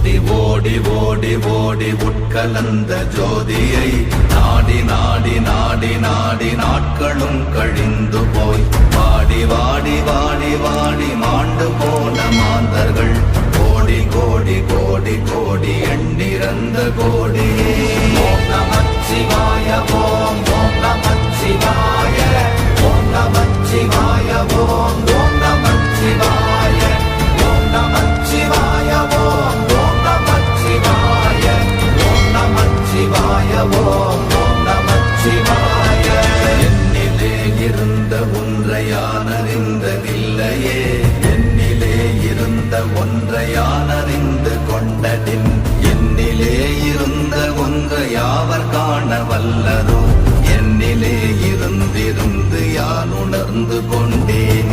ஓடி ஓடி ஓடி உட்கலந்த ஜோதியை நாடி நாடி நாடி நாடி நாட்களும் கழிந்து போய் வாடி வாடி வாடி வாடி மாண்டு போன மாந்தர்கள் கோடி கோடி கோடி கோடி எண்ணிறந்த கோடி. ஓம் நமச்சிவாய ஓம் ஓம் நமச்சிவாய ஓம் நமச்சிவாய ஓம் ஓம் நமச்சிவாய ஓம் நமச்சிவாய ஓம் ஓம் நமச்சிவாய ஓம் நமச்சிவாய ஓம் ஓம் நமச்சிவாய. என்னிலே இருந்த ஒன்றையானறிந்ததில்லையே என்னிலே இருந்த ஒன்றையானறிந்து கொண்டதின் என்னிலே இருந்த ஒன்றை யாவர் காண வல்லரோ என்னிலே இருந்திருந்து யான் உணர்ந்து கொண்டேன்.